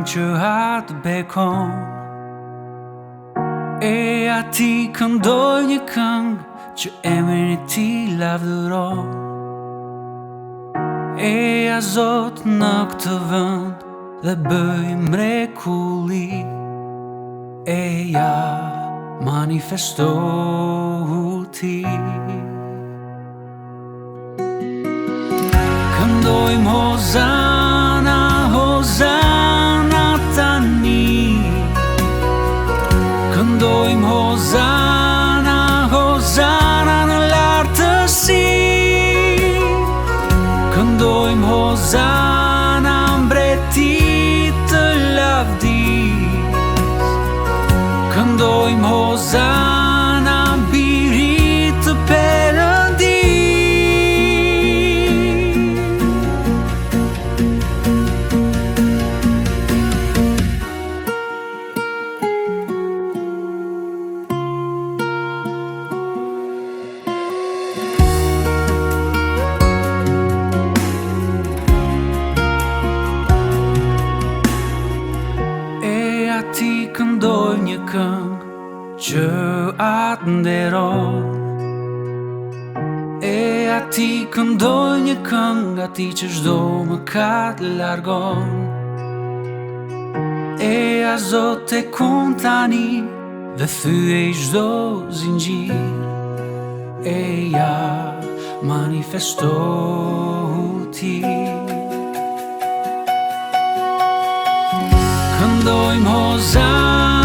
që atë bekon. E ati këndoj një këngë që emrin e ti lavdëron. Eja Zot në këtë vend dhe bëj mrekulli. Eja manifestohu ti. Këndojmë Hozana, Hozana tani. Këndojmë Hozana, Hozana në lartësi. Këndojmë Hozana mbretit të lavdis. Këndojmë Hozana birit të Perëndis. Ti këndoj një këngë që atë nderon. E ati këndoj një këngë ati që çdo mëkat largon. E a Zot e kun tani dhe thyej çdo zinxhir. E ja manifestohu ti. Këndojmë Hozana.